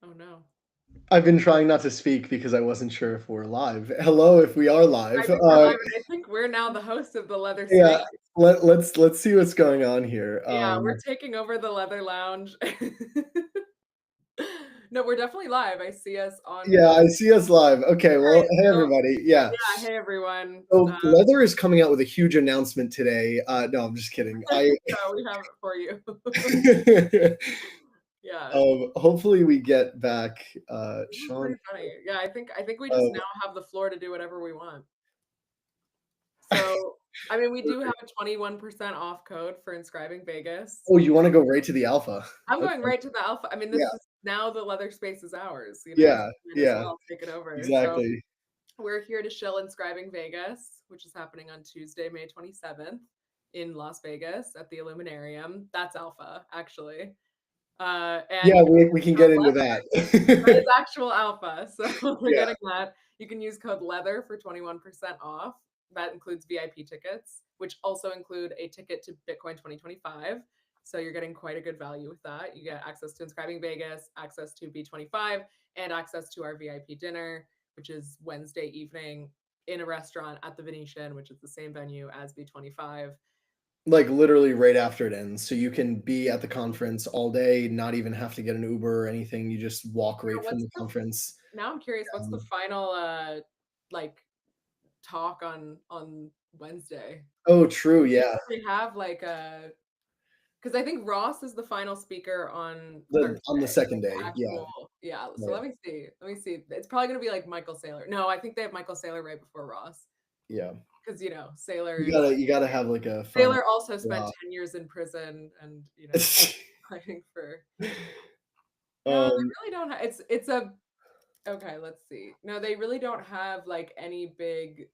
Oh no. I've been trying not to speak because I wasn't sure if we're live. Hello, if we are I live. think we're live, and I think we're now the host of the Leather Space. Yeah, let's see what's going on here. Yeah, we're taking over the Leather Lounge. No, we're definitely live. I see us on Yeah, I see us live. Okay, well, Alright, hey so everybody. Yeah. yeah, hey everyone. So Leather is coming out with a huge announcement today. No, I'm just kidding. So we have it for you. Yeah, Hopefully we get back this is Sean. pretty funny. Yeah, I think we just Uh, now have the floor to do whatever we want. So, I mean, we do have a 21% off code for Inscribing Vegas. oh, you want to go right to the alpha? I'm going Okay. right to the alpha. I mean, Yeah, this is now the Leather Space is ours, so yeah, might as yeah, well take it over. So exactly. we're here to shill Inscribing Vegas, which is happening on Tuesday, May 27th in Las Vegas at the Illuminarium. That's alpha, actually. And Yeah, you can we can code get into leather. That is that. actual alpha. So we're Yeah. getting that. You can use code leather for 21% off. That includes VIP tickets, which also include a ticket to Bitcoin 2025. So you're getting quite a good value with that. You get access to Inscribing Vegas, access to B25, and access to our VIP dinner, which is Wednesday evening in a restaurant at the Venetian, which is the same venue as B25. Like literally right after it ends. So you can be at the conference all day, not even have to get an Uber or anything. You just walk Now, right from the conference. now I'm curious, what's the Um, final like talk on Wednesday? oh, true. Do you Yeah. usually have like a because I think Ross is the final speaker on On the Thursday, second like the day. Yeah. actual yeah. So Right. let me see. Let me see. It's probably gonna be like Michael Saylor. No, I think they have Michael Saylor right before Ross Yeah. because Saylor is You gotta have like a final Saylor also spent drop. 10 years in prison and fighting for. No, they um, really don't have. It's a okay. Let's see. No, they really don't have like any big.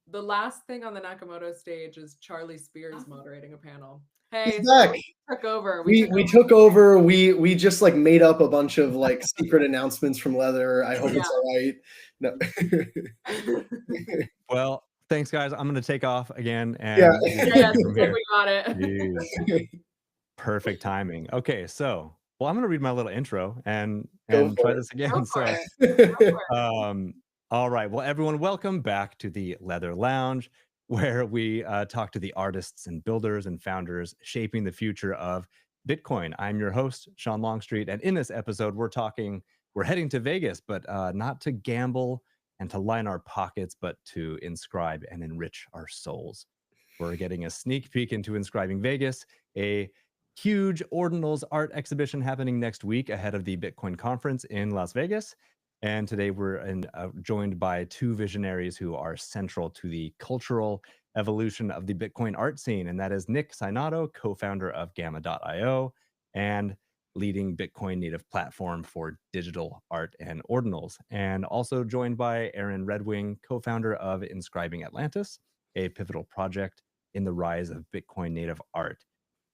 The last thing on the Nakamoto stage is Charlie Spears moderating a panel. he's Hey, so back. we took over. We took We took over. We just like made up a bunch of like secret announcements from Leather. I hope yeah. it's all right. No. Well, thanks, guys. I'm gonna take off again Yeah. and do the Yeah, intro from seems like here. we got it. Jeez, perfect timing. Okay, so well, I'm gonna read my little intro and Go try for this Go again. for So, it. Go it. for it. um, all right. Well, everyone, welcome back to the Leather Lounge, where we talk to the artists and builders and founders shaping the future of Bitcoin. I'm your host, Sean Longstreet, and in this episode, we're heading to Vegas, but not to gamble and to line our pockets, but to inscribe and enrich our souls. We're getting a sneak peek into Inscribing Vegas, a huge Ordinals art exhibition happening next week ahead of the Bitcoin conference in Las Vegas. And today joined by two visionaries who are central to the cultural evolution of the Bitcoin art scene. And that is Nick Sainato, co founder of Gamma.io and leading Bitcoin native platform for digital art and ordinals. And also joined by Aaron Redwing, co founder of Inscribing Atlantis, a pivotal project in the rise of Bitcoin native art.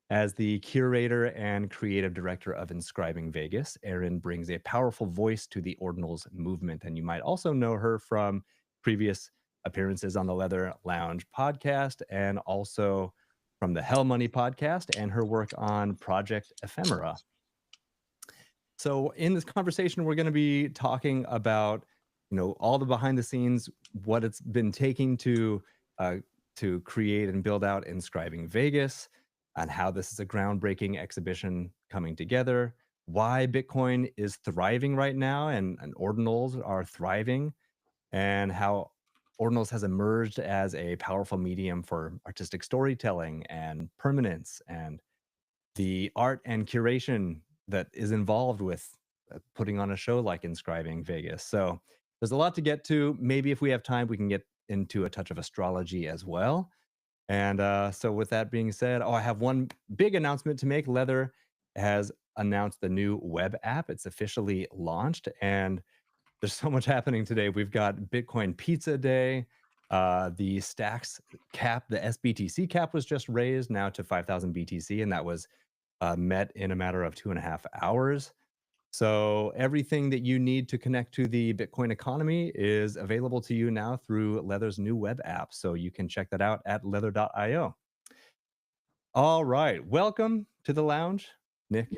As the curator and creative director of Inscribing Vegas, Erin brings a powerful voice to the Ordinals movement. And you might also know her from previous appearances on the Leather Lounge podcast and also from the Hell Money podcast and her work on Project Ephemera. So in this conversation, we're going to be talking about, all the behind the scenes, what it's been taking uh, to create and build out Inscribing Vegas, and how this is a groundbreaking exhibition coming together, why Bitcoin is thriving right now and ordinals are thriving, and how ordinals has emerged as a powerful medium for artistic storytelling and permanence and the art and curation that is involved with putting on a show like Inscribing Vegas. So there's a lot to get to. Maybe if we have time, we can get into a touch of astrology as well. And so, with that being said, I have one big announcement to make. Leather has announced the new web app. It's officially launched, and there's so much happening today. We've got Bitcoin Pizza Day. The Stacks cap, the SBTC cap was just raised now to 5,000 BTC, and that was met in a matter of 2.5 hours. So everything that you need to connect to the Bitcoin economy is available to you now through Leather's new web app. So you can check that out at leather.io. All right. Welcome to the lounge, Nick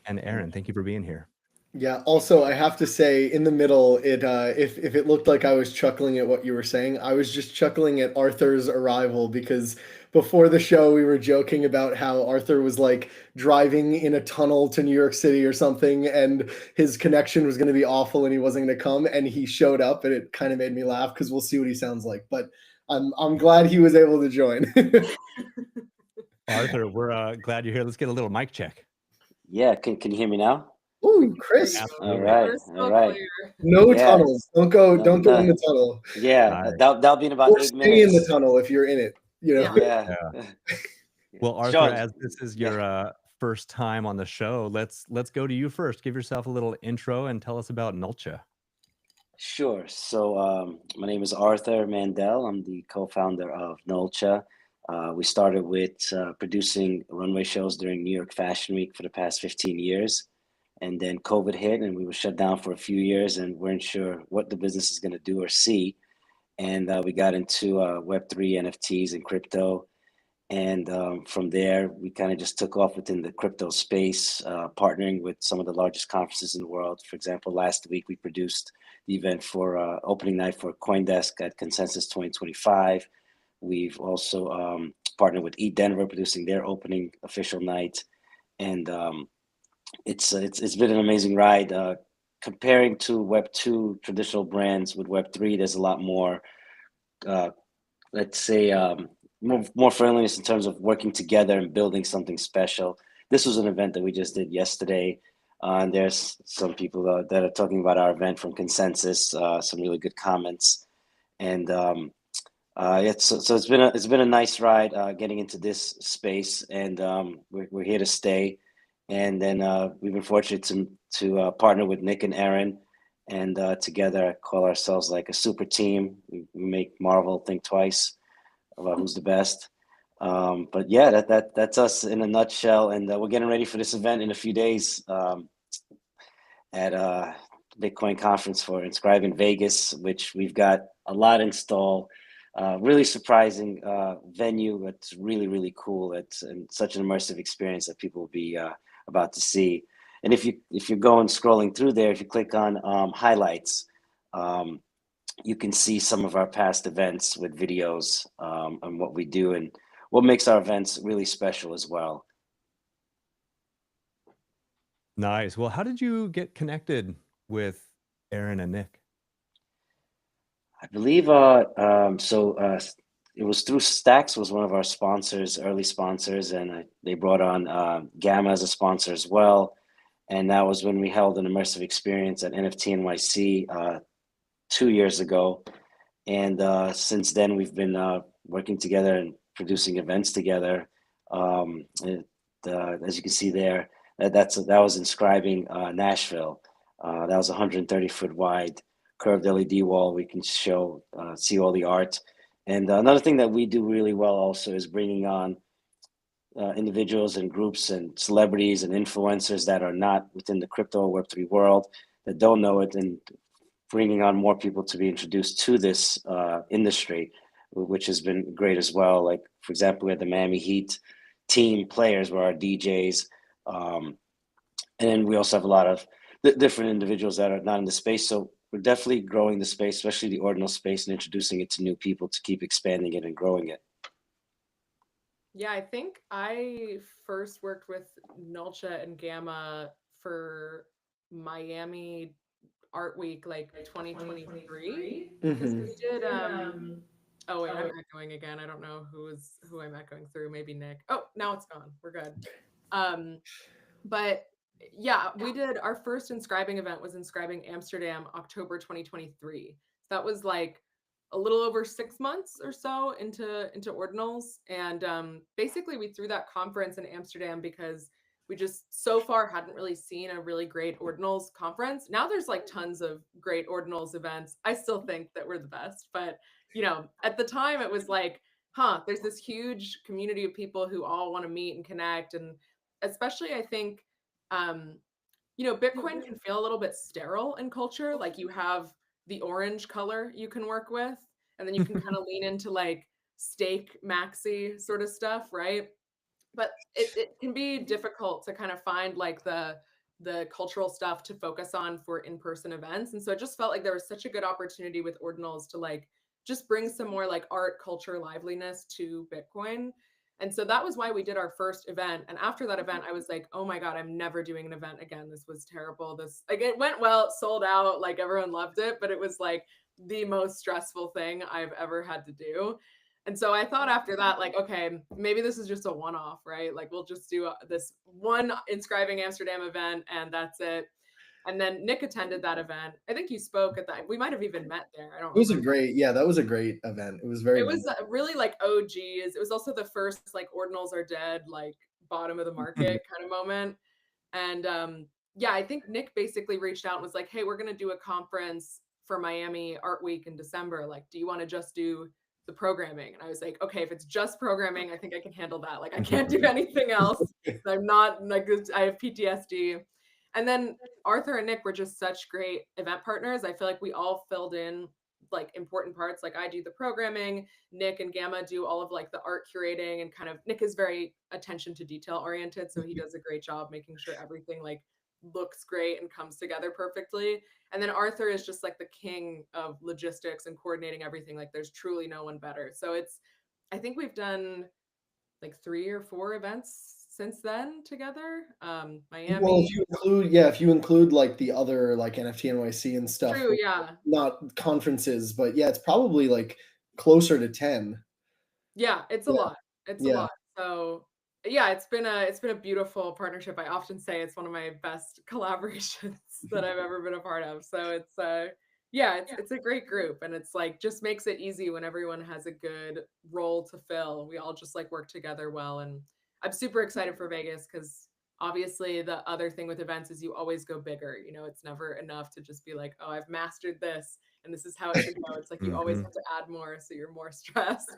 and Aaron. Thank you for being here. Yeah. Also, I have to say, in the middle, if it looked like I was chuckling at what you were saying, I was just chuckling at Arthur's arrival because before the show we were joking about how Arthur was like driving in a tunnel to New York City or something, and his connection was going to be awful, and he wasn't going to come, and he showed up, and it kind of made me laugh because we'll see what he sounds like. But I'm glad he was able to join. Arthur, we're glad you're here. Let's get a little mic check. Yeah, can you hear me now? Ooh, Chris. All Absolutely. right, Crystal all right. clear. No Yeah. tunnels. Don't go in No. the tunnel. Yeah, Nice. that'll be in about Or 8 stay in the minutes. tunnel if you're in it. You know. Yeah. Yeah. Well, Arthur, Sean, as this is yeah. your first time on the show, let's go to you first. Give yourself a little intro and tell us about Nulcha. Sure. So my name is Arthur Mandel. I'm the co-founder of Nolcha. We started with producing runway shows during New York Fashion Week for the past 15 years. And then COVID hit and we were shut down for a few years and weren't sure what the business is going to do or see. And we got into Web3, NFTs, and crypto. And from there, we kind of just took off within the crypto space, partnering with some of the largest conferences in the world. For example, last week we produced the event for opening night for CoinDesk at Consensus 2025. We've also partnered with eDenver, producing their opening official night. And it's been an amazing ride. Comparing to Web2 traditional brands with Web3, there's a lot more, let's say, more friendliness in terms of working together and building something special. This was an event that we just did yesterday. And there's some people that are talking about our event from Consensus, some really good comments. And so it's been a nice ride getting into this space, and we're here to stay. And then we've been fortunate to partner with Nick and Aaron, and together I call ourselves like a super team. We make Marvel think twice about who's the best. But yeah, that's us in a nutshell. And we're getting ready for this event in a few days at Bitcoin conference for Inscribe in Vegas, which we've got a lot installed. Really surprising venue. It's really, really cool. It's such an immersive experience that people will be about to see. And if you're going scrolling through there, if you click on highlights, you can see some of our past events with videos on what we do and what makes our events really special as well. Nice. Well, how did you get connected with Aaron and Nick? I believe it was through Stacks was one of our sponsors, early sponsors, and they brought on Gamma as a sponsor as well. And that was when we held an immersive experience at NFT NYC 2 years ago. And since then, we've been working together and producing events together. As you can see there, that was inscribing Nashville. That was 130-foot wide curved LED wall. We can see all the art. And another thing that we do really well also is bringing on individuals and groups and celebrities and influencers that are not within the crypto or Web3 world, that don't know it, and bringing on more people to be introduced to this industry, which has been great as well. Like, for example, we had the Miami Heat team players were our DJs. And then we also have a lot of different individuals that are not in the space. So we're definitely growing the space, especially the ordinal space, and introducing it to new people to keep expanding it and growing it. Yeah, I think I first worked with Nulcha and Gamma for Miami Art Week, like 2023. Because we did oh wait, I'm echoing again. I don't know who I'm echoing through. Maybe Nick. Oh, now it's gone. We're good. But yeah, we did our first inscribing event was Inscribing Amsterdam, October 2023. So that was like a little over 6 months or so into ordinals. And basically we threw that conference in Amsterdam because we just so far hadn't really seen a really great ordinals conference. Now there's like tons of great ordinals events. I still think that we're the best, but at the time it was like, there's this huge community of people who all want to meet and connect. And especially I think, Bitcoin can feel a little bit sterile in culture. Like you have the orange color you can work with, and then you can kind of lean into like stake maxi sort of stuff, right? But it can be difficult to kind of find like the the cultural stuff to focus on for in-person events. And so it just felt like there was such a good opportunity with Ordinals to like just bring some more like art, culture, liveliness to Bitcoin. And so that was why we did our first event. And after that event, I was like, oh my God, I'm never doing an event again. This was terrible. This, like, it went well, sold out, like everyone loved it, but it was like the most stressful thing I've ever had to do. And so I thought after that, like, okay, maybe this is just a one off, right? Like, we'll just do this one Inscribing Amsterdam event and that's it. And then Nick attended that event. I think you spoke at that. We might have even met there. I don't It was a remember. that was a great event. It was very It nice. was really like OGs. It was also the first like Ordinals are dead, like bottom of the market kind of moment. And yeah, I think Nick basically reached out and was like, hey, we're going to do a conference for Miami Art Week in December. Like, do you want to just do the programming? And I was like, okay, if it's just programming, I think I can handle that. Like, I can't do anything else. I'm not like, I have PTSD. And then Arthur and Nick were just such great event partners. I feel like we all filled in like important parts. Like I do the programming, Nick and Gamma do all of like the art curating, and kind of Nick is very attention to detail oriented, so he does a great job making sure everything like looks great and comes together perfectly. And then Arthur is just like the king of logistics and coordinating everything. Like there's truly no one better. So it's, I think we've done like 3 or 4 events since then together. Miami. Well, if you include like the other like NFT NYC and stuff, True, yeah. not conferences, but yeah, it's probably like closer to 10. Yeah, it's a Yeah. lot. It's a Yeah. lot. So yeah, it's been a beautiful partnership. I often say it's one of my best collaborations that I've ever been a part of. So it's yeah, it's a great group, and it's like just makes it easy when everyone has a good role to fill. We all just like work together well, and I'm super excited for Vegas because obviously the other thing with events is you always go bigger. You know, it's never enough to just be like, oh, I've mastered this and this is how it should go. It's like you always have to add more, so you're more stressed.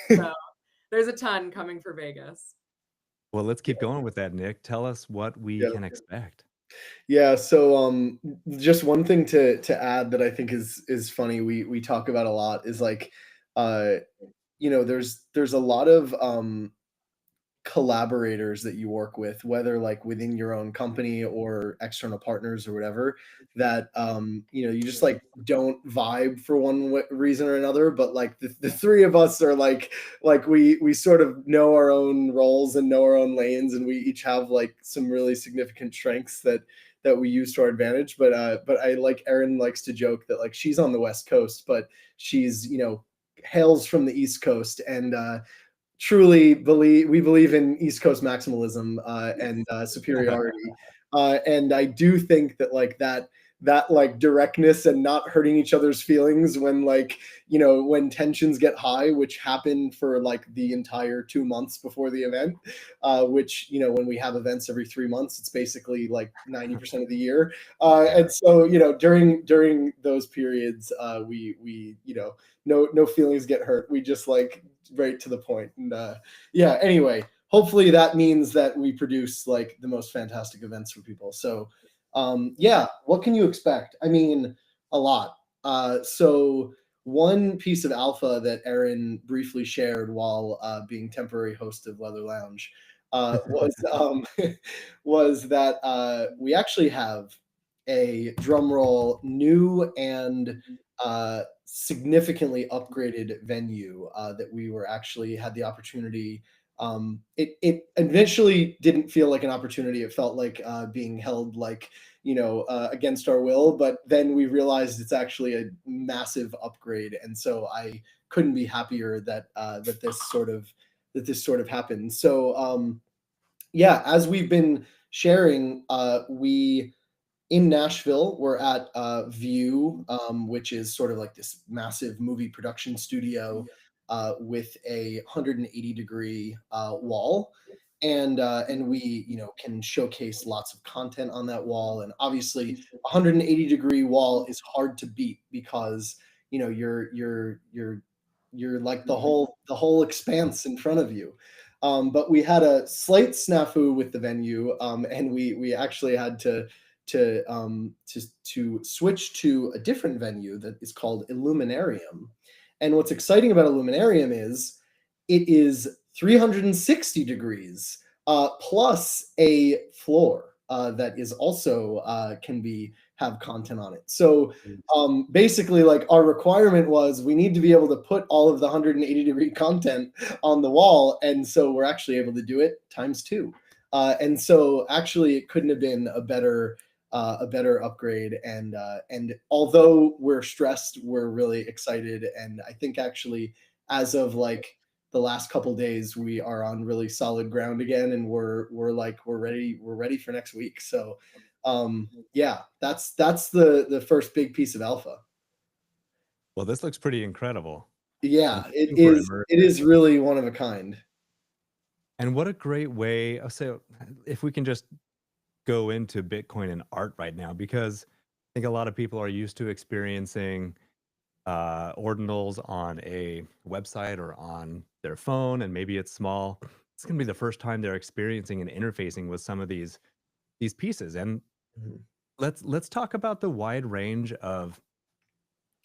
So there's a ton coming for Vegas. Well, let's keep going with that, Nick. Tell us what we Yeah. can expect. Yeah, so just one thing to add that I think is funny, we talk about a lot is like there's a lot of collaborators that you work with, whether like within your own company or external partners or whatever, that you just like don't vibe for one reason or another. But like the three of us are like we sort of know our own roles and know our own lanes, and we each have like some really significant strengths that we use to our advantage. But I like Erin likes to joke that like she's on the West Coast, but she's hails from the East Coast, and truly believe in East Coast maximalism and superiority. And I do think that like that like directness and not hurting each other's feelings when like when tensions get high, which happened for like the entire 2 months before the event, which when we have events every 3 months, it's basically like 90% of the year. And so during those periods, we no feelings get hurt. We just like right to the point. And yeah, anyway, hopefully that means that we produce like the most fantastic events for people. So yeah, what can you expect? I mean, a lot. So one piece of alpha that Erin briefly shared while being temporary host of Leather Lounge was that we actually have a drum roll new and significantly upgraded venue that we were actually had the opportunity. It eventually didn't feel like an opportunity. It felt like being held like against our will. But then we realized it's actually a massive upgrade, and so I couldn't be happier that this sort of happened. So yeah, as we've been sharing, we in Nashville, we're at View, which is sort of like this massive movie production studio with a 180-degree wall, and we can showcase lots of content on that wall. And obviously, 180-degree wall is hard to beat because you're like the whole expanse in front of you. But we had a slight snafu with the venue, and we actually had to switch to a different venue that is called Illuminarium. And what's exciting about Illuminarium is it is 360 degrees plus a floor. that is also can be have content on it. So basically, like, our requirement was we need to be able to put all of the 180-degree content on the wall, and so we're actually able to do it times 2. And so actually, it couldn't have been a better upgrade. And although we're stressed, we're really excited. And I think actually, as of like the last couple days, we are on really solid ground again, and we're ready for next week. So yeah, that's the first big piece of alpha. Well, this looks pretty incredible. Yeah, I'm it super is. immersed. It is really one of a kind. And what a great way. So, if we can just go into Bitcoin and art right now, because I think a lot of people are used to experiencing ordinals on a website or on their phone, and maybe it's small. It's going to be the first time they're experiencing and interfacing with some of these pieces. And Mhm. let's talk about the wide range of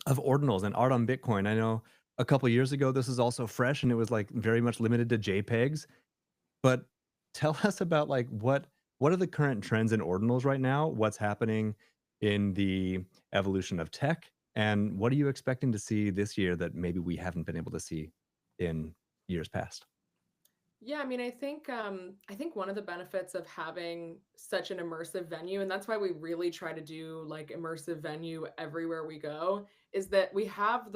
ordinals and art on Bitcoin. I know a couple years ago this was also fresh, and it was like very much limited to JPEGs. But tell us about like what are the current trends in ordinals right now? What's happening in the evolution of tech? And what are you expecting to see this year that maybe we haven't been able to see in years past? Yeah, I mean, I think one of the benefits of having such an immersive venue, and that's why we really try to do like immersive venue everywhere we go, is that we have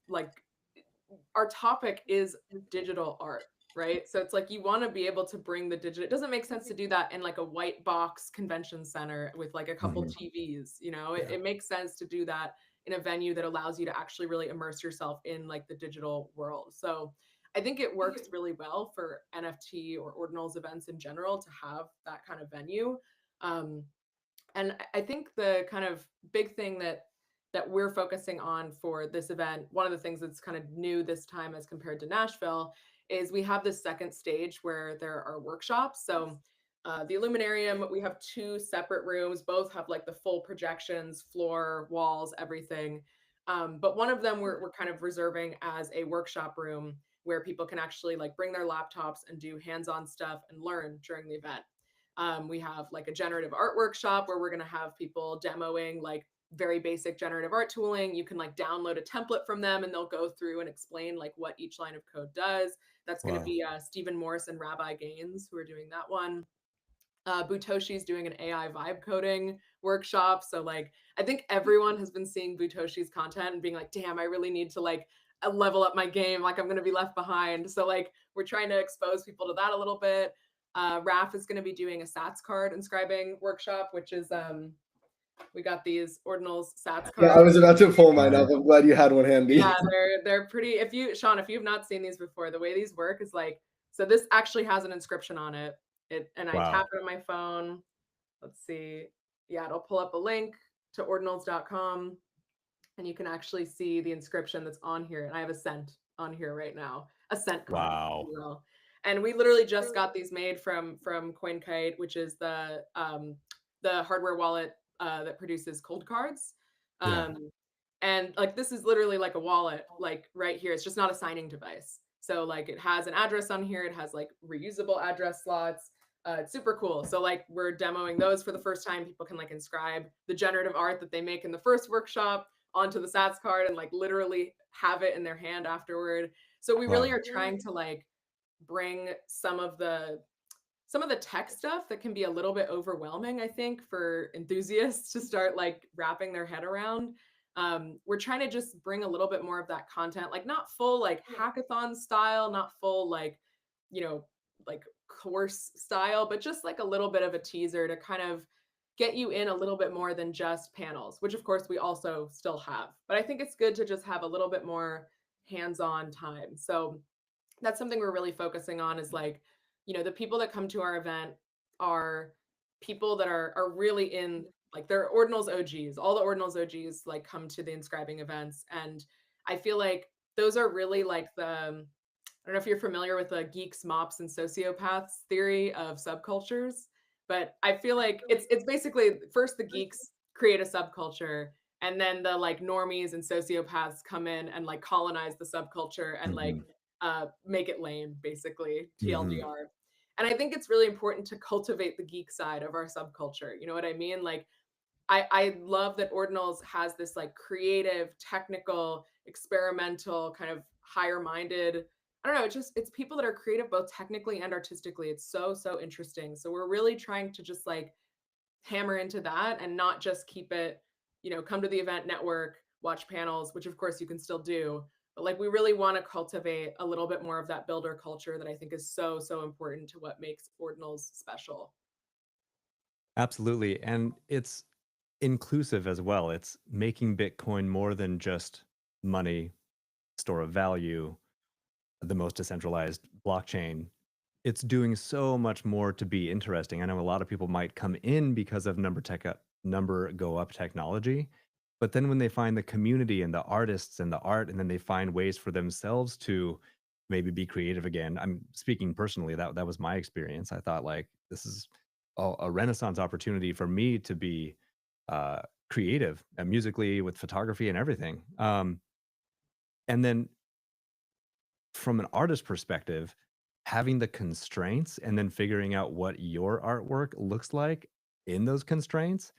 like our topic is digital art, right? So it's like you want to be able to bring the digital. It doesn't make sense to do that in like a white box convention center with like a couple Mhm. TVs, you know? Yeah. It makes sense to do that in a venue that allows you to actually really immerse yourself in like the digital world. So I think it works really well for NFT or ordinals events in general to have that kind of venue. Um, and I think the kind of big thing that we're focusing on for this event, one of the things that's kind of new this time as compared to Nashville, is we have this second stage where there are workshops. So the Illuminarium, we have two separate rooms, both have like the full projections, floor, walls, everything. But one of them we're kind of reserving as a workshop room where people can actually like bring their laptops and do hands-on stuff and learn during the event. We have like a generative art workshop where we're going to have people demoing like very basic generative art tooling. You can like download a template from them and they'll go through and explain like what each line of code does. That's going to Wow. be Stephen Morse and Rabbi Gaines who are doing that one. Butoshi's doing an AI vibe coding workshop. So like I think everyone has been seeing Butoshi's content and being like, damn, I really need to like level up my game. Like I'm gonna be left behind. So like we're trying to expose people to that a little bit. Raf is gonna be doing a Sats card inscribing workshop, which is we got these ordinals Sats Yeah, I cards. was about to pull mine up. I'm glad you had one handy. Yeah, they're pretty. If you, Sean, if you've not seen these before, the way these work is like, so this actually has an inscription on it. And I Wow. tap it on my phone. Let's see. Yeah, it'll pull up a link to ordinals.com and you can actually see the inscription that's on here. And I have a cent on here right now, a cent card, if Wow. you will. And we literally just got these made from CoinKite, which is the hardware wallet that produces cold cards. Yeah. And like this is literally like a wallet, like right here. It's just not a signing device. So like it has an address on here. It has like reusable address slots. It's super cool. So like we're demoing those for the first time. People can like inscribe the generative art that they make in the first workshop onto the Sats card and like literally have it in their hand afterward. So we really Wow. are trying to like bring some of the tech stuff that can be a little bit overwhelming, I think, for enthusiasts to start like wrapping their head around. We're trying to just bring a little bit more of that content, like not full like hackathon style, not full like, you know, like course style, but just like a little bit of a teaser to kind of get you in a little bit more than just panels, which of course we also still have. But I think it's good to just have a little bit more hands-on time. So that's something we're really focusing on is like, you know, the people that come to our event are people that are really in like they're ordinals OGs. All the ordinals OGs like come to the inscribing events. And I feel like those are really like I don't know if you're familiar with the geeks, mops, and sociopaths theory of subcultures, but I feel like it's basically first the geeks create a subculture and then the like normies and sociopaths come in and like colonize the subculture and like Mhm. make it lame, basically, Mhm. TLDR. And I think it's really important to cultivate the geek side of our subculture. You know what I mean? Like, I love that Ordinals has this like creative, technical, experimental, kind of higher minded. I don't know, it's people that are creative both technically and artistically. It's so interesting. So we're really trying to just like hammer into that and not just keep it, come to the event, network, watch panels, which of course you can still do. But like we really want to cultivate a little bit more of that builder culture that I think is so important to what makes Ordinals special. Absolutely. And it's inclusive as well. It's making Bitcoin more than just money, store of value, the most decentralized blockchain. It's doing so much more to be interesting. I know a lot of people might come in because of number go up technology, but then when they find the community and the artists and the art, and then they find ways for themselves to maybe be creative again. I'm speaking personally, that was my experience. I thought like this is a renaissance opportunity for me to be creative and musically with photography and everything. And then from an artist perspective, having the constraints and then figuring out what your artwork looks like in those constraints,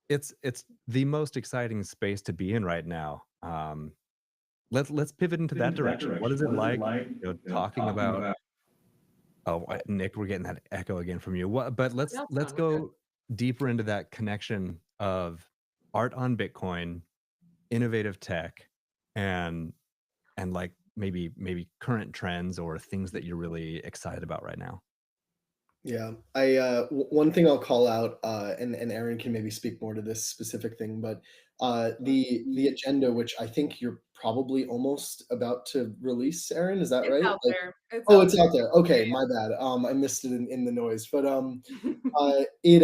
it's the most exciting space to be in right now. Let's pivot into that direction. What is it like, talking about? Oh, Nick, we're getting that echo again from you. What? But let's Yeah, it's let's fun. We're good. go deeper into that connection of art on Bitcoin, innovative tech, and like maybe current trends or things that you're really excited about right now. Yeah, one thing I'll call out, and Aaron can maybe speak more to this specific thing, but the agenda, which I think you're probably almost about to release, Aaron, is that It's right? out Like, there. It's oh, out it's out there. Okay, my bad. I missed it in the noise, but there. it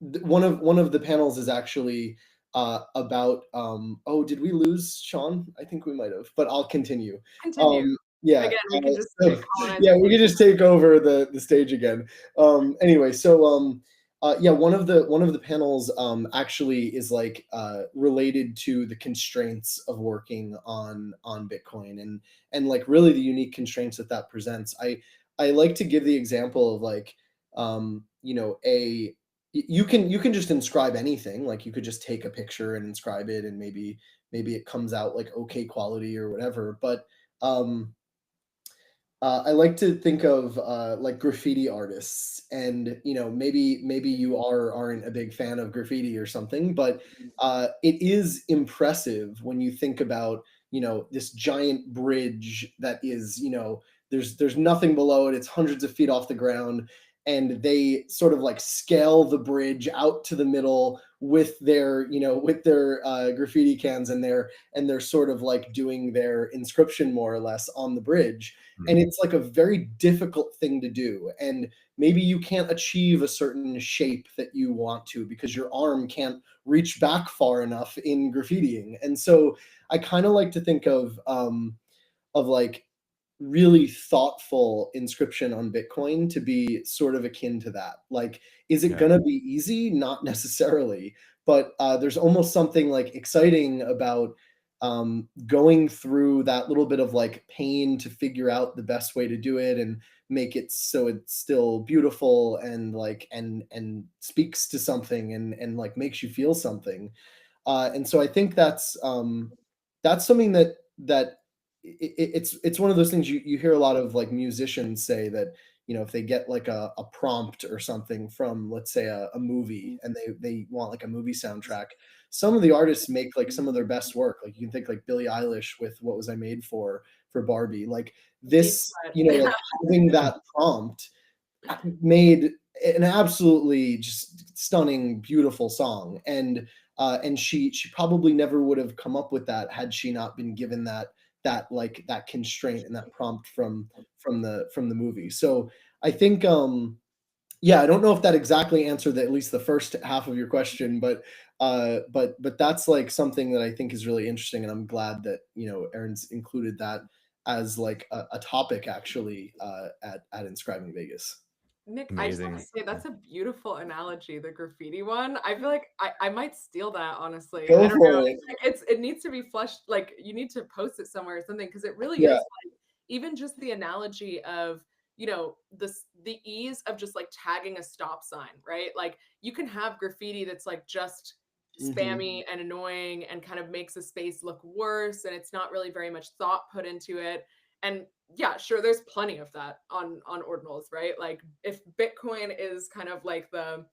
one of the panels is actually about oh, did we lose Sean? I think we might have, but I'll continue. Continue. Yeah, Again, we can just so colonize yeah, the we stage. can just take over the stage again. Anyway, so yeah, one of the panels actually is like related to the constraints of working on Bitcoin and like really the unique constraints that that presents. I like to give the example of like you can just inscribe anything. Like you could just take a picture and inscribe it, and maybe it comes out like okay quality or whatever. But um, I like to think of like graffiti artists, and maybe you aren't a big fan of graffiti or something, but it is impressive when you think about this giant bridge that is there's nothing below it. It's hundreds of feet off the ground, and they sort of like scale the bridge out to the middle with their graffiti cans, and they're sort of like doing their inscription more or less on the bridge, and it's like a very difficult thing to do, and maybe you can't achieve a certain shape that you want to because your arm can't reach back far enough in graffitiing. And so I kind of like to think of like really thoughtful inscription on Bitcoin to be sort of akin to that. Like, is it Yeah. gonna be easy? Not necessarily, but there's almost something like exciting about going through that little bit of like pain to figure out the best way to do it and make it so it's still beautiful and like and speaks to something and like makes you feel something. And so I think that's something that it's one of those things you hear a lot of like musicians say that if they get like a prompt or something from, let's say, a movie, and they want like a movie soundtrack, some of the artists make like some of their best work. Like you can think like Billie Eilish with What Was I Made For Barbie. Like Deep this, cut. like having that prompt made an absolutely just stunning, beautiful song. And she probably never would have come up with that had she not been given that constraint and that prompt from the movie. So I think yeah, I don't know if that exactly answered at least the first half of your question, but that's like something that I think is really interesting, and I'm glad that Aaron's included that as like a topic actually at Inscribing Vegas. Nick, I just have to Amazing. say that's a beautiful analogy, the graffiti one. I feel like I might steal that, honestly. I Go don't know. for it. It needs to be fleshed, like you need to post it somewhere or something, because it really is Yeah. like even just the analogy of you know, the ease of just like tagging a stop sign, right? Like you can have graffiti that's like just spammy and annoying and kind of makes a space look worse, and it's not really very much thought put into it. And yeah, sure, there's plenty of that on ordinals, right? Like if Bitcoin is kind of like the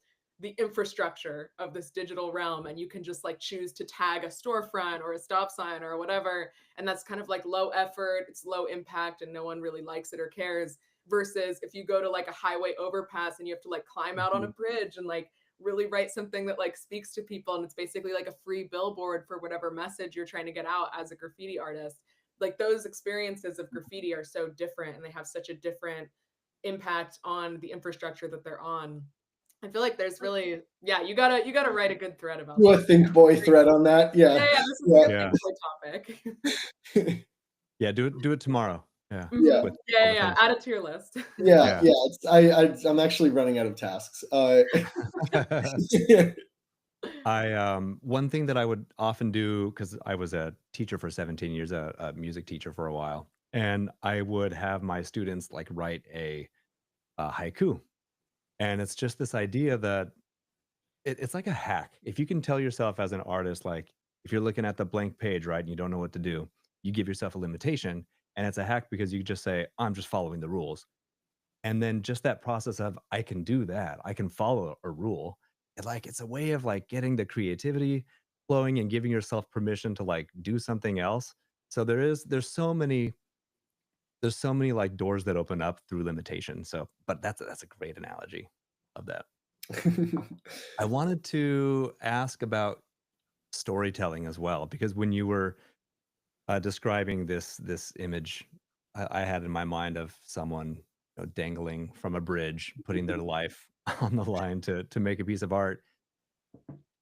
infrastructure of this digital realm, and you can just like choose to tag a storefront or a stop sign or whatever, and that's kind of like low effort, it's low impact, and no one really likes it or cares, versus if you go to like a highway overpass and you have to like climb out on a bridge and like really write something that like speaks to people, and it's basically like a free billboard for whatever message you're trying to get out as a graffiti artist. Like those experiences of graffiti are so different, and they have such a different impact on the infrastructure that they're on. I feel like there's really, yeah, you gotta write a good thread about Do a that. Think Boy thread on that. Yeah, Yeah. yeah, this is Yeah. like a Yeah. Think Boy topic. Yeah, do it tomorrow. Yeah. Yeah. With all Yeah, the yeah, things. add it to your list. Yeah. Yeah. I'm actually running out of tasks. I one thing that I would often do, because I was a teacher for 17 years, a music teacher for a while, and I would have my students like write a haiku, and it's just this idea that it's like a hack. If you can tell yourself as an artist, like if you're looking at the blank page, right, and you don't know what to do, you give yourself a limitation, and it's a hack because you just say, "I'm just following the rules." And then just that process of I can do that, I can follow a rule. It's a way of like getting the creativity flowing and giving yourself permission to like do something else. So there's so many like doors that open up through limitation. So, but that's a great analogy of that. I wanted to ask about storytelling as well, because when you were describing this image, I had in my mind of someone, dangling from a bridge, putting their life on the line to make a piece of art.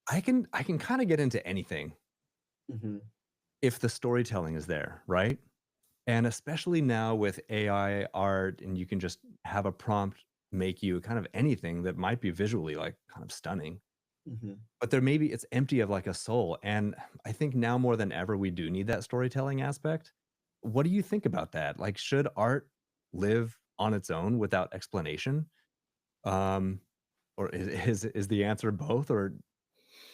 I can kind of get into anything Mhm. if the storytelling is there, right? And especially now with AI art, and you can just have a prompt make you kind of anything that might be visually like kind of stunning. Mhm. But there maybe it's empty of like a soul. And I think now more than ever, we do need that storytelling aspect. What do you think about that? Like, should art live on its own without explanation? Um, or is the answer both? Or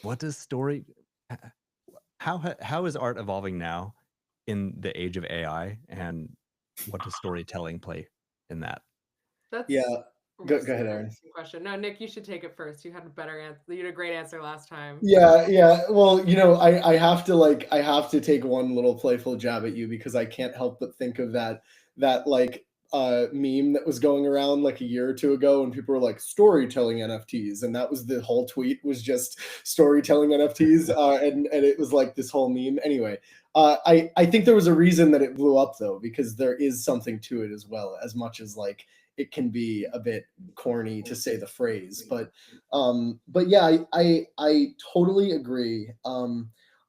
what does story? h- how is art evolving now in the age of AI? And what does storytelling play in that? That's Yeah. Go a ahead, super Aaron. interesting question. No, Nick, you should take it first. You had a better answer. You had a great answer last time. Yeah. Well, I have to take one little playful jab at you because I can't help but think of that like meme that was going around like a year or two ago, and people were like storytelling NFTs, and that was the whole tweet was just storytelling NFTs, and it was like this whole meme. Anyway, I think there was a reason that it blew up though, because there is something to it as well, as much as like it can be a bit corny to say the phrase, but yeah, I totally agree.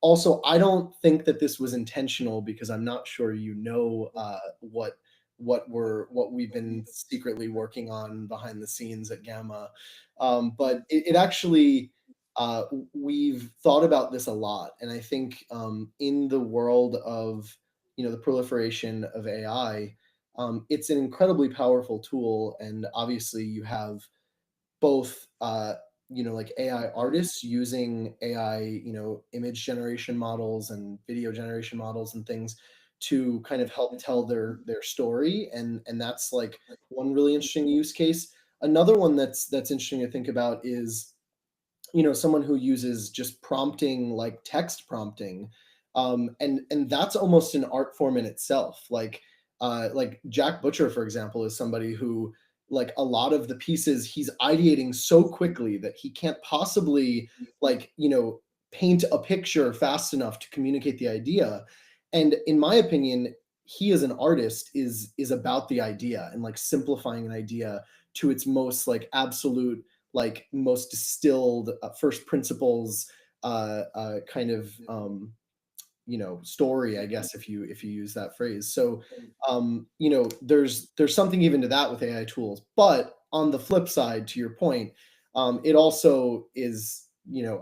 Also, I don't think that this was intentional because I'm not sure what we've been secretly working on behind the scenes at Gamma. But it actually we've thought about this a lot, and I think in the world of the proliferation of AI, it's an incredibly powerful tool, and obviously you have both like AI artists using AI, image generation models and video generation models and things to kind of help tell their story, and that's like one really interesting use case. Another one that's interesting to think about is someone who uses just prompting, like text prompting, and that's almost an art form in itself. Like Jack Butcher, for example, is somebody who, like, a lot of the pieces he's ideating so quickly that he can't possibly, like, paint a picture fast enough to communicate the idea. And in my opinion, he as an artist is about the idea and like simplifying an idea to its most like absolute, like most distilled, first principles, kind of story, I guess, if you use that phrase. So there's something even to that with AI tools. But on the flip side, to your point, it also is,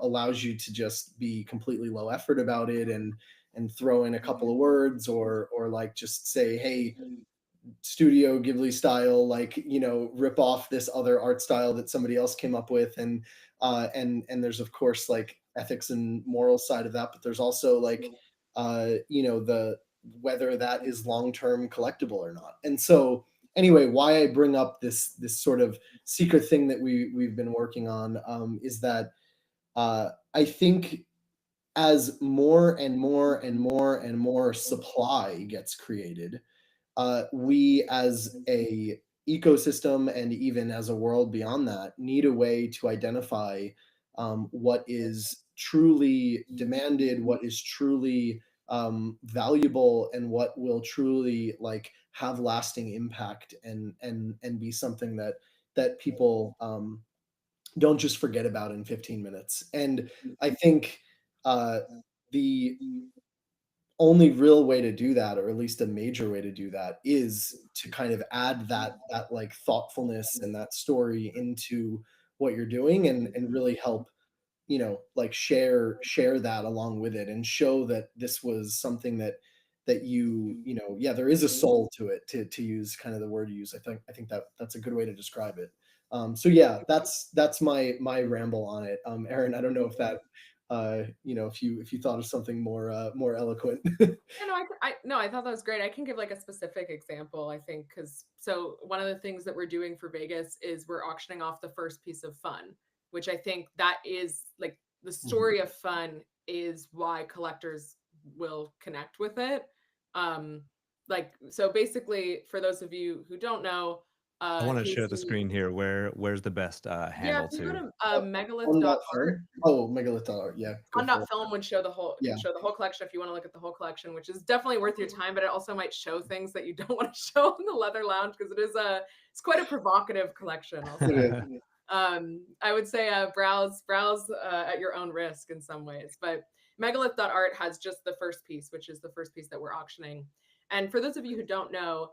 allows you to just be completely low effort about it, and throw in a couple of words, or like just say, hey, Studio Ghibli style, like, you know, rip off this other art style that somebody else came up with. And there's of course like ethics and moral side of that, but there's also like, you know, the whether that is long-term collectible or not. And so anyway, why I bring up this sort of secret thing that we've been working on, is that I think as more and more and more and more supply gets created, we as a ecosystem and even as a world beyond that need a way to identify what is truly demanded, what is truly valuable, and what will truly like have lasting impact and be something that people don't just forget about in 15 minutes. And I think uh, the only real way to do that, or at least a major way to do that, is to kind of add that like thoughtfulness and that story into what you're doing, and really help, you know, like share that along with it, and show that this was something that you know, yeah, there is a soul to it, to use kind of the word you use. I think that that's a good way to describe it. So yeah, that's my ramble on it. Aaron, I don't know if that you know, if you thought of something more eloquent. Yeah, no, no, I thought that was great. I can give like a specific example, I think, because so one of the things that we're doing for Vegas is we're auctioning off the first piece of fun, which I think that is like the story of fun is why collectors will connect with it. Um, like so basically, for those of you who don't know, I want to share the Casey, screen here. Where's the best yeah, handle if you go to? to Oh, on dot megalith.art, film. Oh, Megalith. Yeah, go for it. on.film would show the whole Yeah. can show the whole collection if you want to look at the whole collection, which is definitely worth your time, but it also might show things that you don't want to show in the leather lounge because it's quite a provocative collection. I'll It say. is. I would say browse at your own risk in some ways, but megalith.art has just the first piece, which is the first piece that we're auctioning. And for those of you who don't know,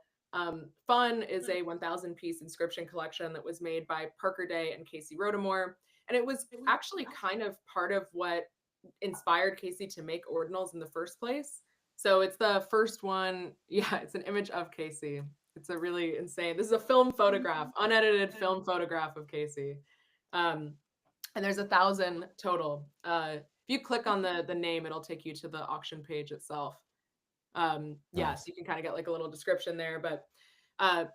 Fun is a 1,000 piece inscription collection that was made by Parker Day and Casey Rodamore. And it was actually kind of part of what inspired Casey to make ordinals in the first place. So it's the first one. Yeah, it's an image of Casey. It's a really insane. This is a film photograph, unedited film photograph of Casey. Um, and there's 1,000 total. If you click on the name, it'll take you to the auction page itself. Yeah, Nice. so you can kind of get like a little description there. But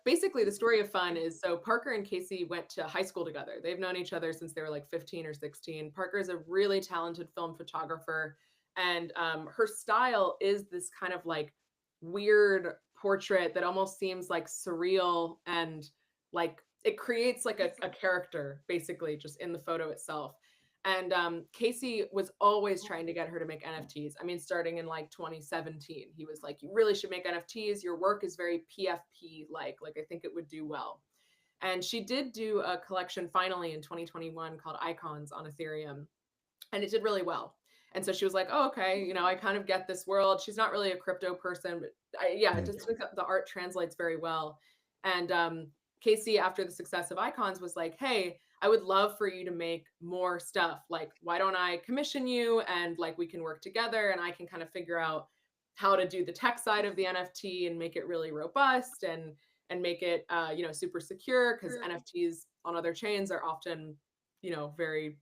basically, the story of Fun is so Parker and Casey went to high school together. They've known each other since they were like 15 or 16. Parker is a really talented film photographer, and her style is this kind of like weird portrait that almost seems like surreal and like it creates like a character basically just in the photo itself. And Casey was always trying to get her to make NFTs. I mean, starting in like 2017, he was like, "You really should make NFTs. Your work is very PFP like. Like, I think it would do well." And she did do a collection finally in 2021 called Icons on Ethereum, and it did really well. And so she was like, "Oh, okay, you know, I kind of get this world." She's not really a crypto person, but yeah, I Mm. just think that the art translates very well. And Casey, after the success of Icons, was like, "Hey, I would love for you to make more stuff. Like, why don't I commission you and like we can work together and I can kind of figure out how to do the tech side of the NFT and make it really robust and make it you know, super secure because NFTs on other chains are often, you know, very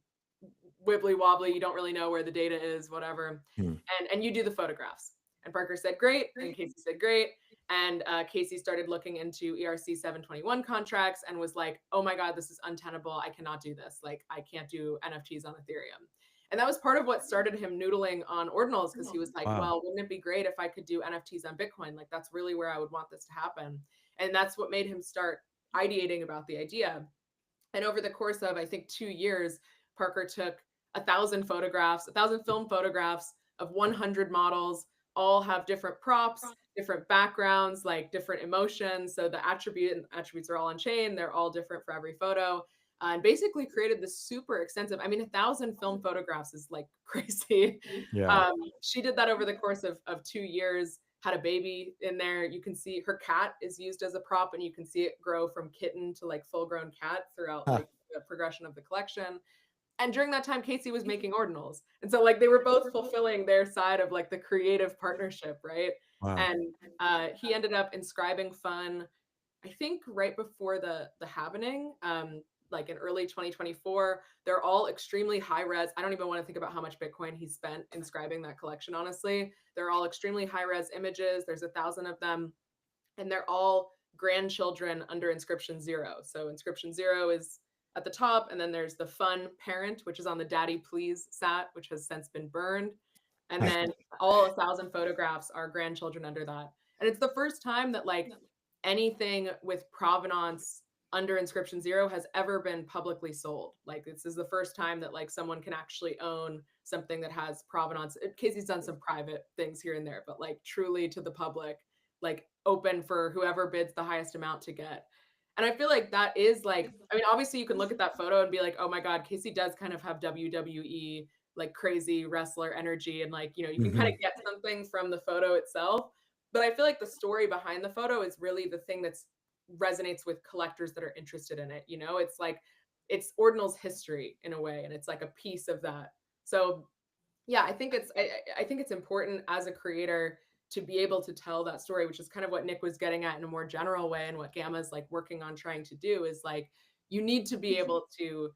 wibbly wobbly. You don't really know where the data is, whatever. Hmm. And you do the photographs." And Parker said, "Great." And Casey said, "Great." And Casey started looking into ERC 721 contracts and was like, "Oh my God, this is untenable. I cannot do this. Like, I can't do NFTs on Ethereum." And that was part of what started him noodling on ordinals because he was like, Wow. "Well, wouldn't it be great if I could do NFTs on Bitcoin? Like, that's really where I would want this to happen." And that's what made him start ideating about the idea. And over the course of, I think, 2 years, Parker took 1,000 photographs, 1,000 film photographs of 100 models, all have different props, different backgrounds, like different emotions. So the attributes are all on chain. They're all different for every photo. And basically created this super extensive, I mean, 1,000 film photographs is like crazy. Yeah. She did that over the course of 2 years, had a baby in there. You can see her cat is used as a prop and you can see it grow from kitten to like full grown cat throughout Huh. like the progression of the collection. And during that time, Casey was making ordinals. And so like they were both fulfilling their side of like the creative partnership, right? Wow. And he ended up inscribing Fun, I think right before the halvening, like in early 2024. They're all extremely high res. I don't even want to think about how much Bitcoin he spent inscribing that collection, honestly. They're all extremely high res images. There's 1,000 of them, and they're all grandchildren under inscription 0. So inscription 0 is at the top, and then there's the Fun parent, which is on the Daddy Please sat, which has since been burned. And then all 1,000 photographs are grandchildren under that. And it's the first time that like anything with provenance under inscription 0 has ever been publicly sold. Like this is the first time that like someone can actually own something that has provenance. Casey's done some private things here and there, but like truly to the public, like open for whoever bids the highest amount to get. And I feel like that is like, I mean, obviously you can look at that photo and be like, oh my God, Casey does kind of have WWE, like crazy wrestler energy. And like, you know, you can kind of get something from the photo itself. But I feel like the story behind the photo is really the thing that's resonates with collectors that are interested in it. You know, it's like, it's Ordinal's history in a way, and it's like a piece of that. So yeah, I think it's important as a creator to be able to tell that story, which is kind of what Nick was getting at in a more general way, and what Gamma's like working on trying to do is like you need to be able to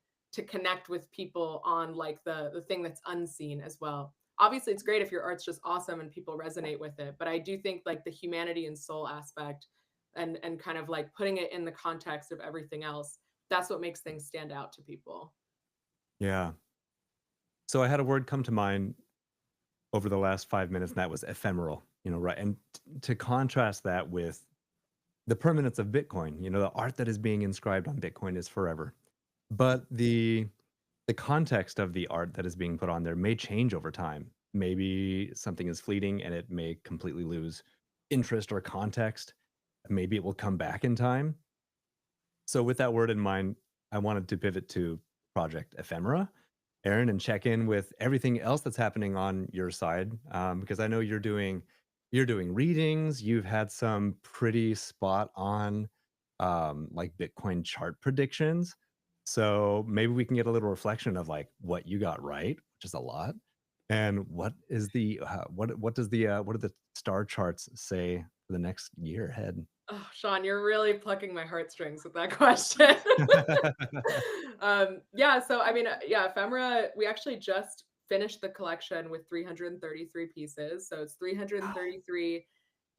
connect with people on like the thing that's unseen as well. Obviously it's great if your art's just awesome and people resonate with it, but I do think like the humanity and soul aspect and kind of like putting it in the context of everything else, that's what makes things stand out to people. Yeah. So I had a word come to mind over the last 5 minutes, and that was ephemeral, you know, right? And to contrast that with the permanence of Bitcoin, you know, the art that is being inscribed on Bitcoin is forever. But the context of the art that is being put on there may change over time. Maybe something is fleeting and it may completely lose interest or context. Maybe it will come back in time. So with that word in mind, I wanted to pivot to Project Ephemera, Aaron, and check in with everything else that's happening on your side, because I know you're doing readings. You've had some pretty spot on like Bitcoin chart predictions. So maybe we can get a little reflection of like what you got right, which is a lot, and what is the what do the star charts say for the next year ahead? Oh, Sean, you're really plucking my heartstrings with that question. Yeah, so I mean, yeah, Ephemera, we actually just finished the collection with 333 pieces. So it's 333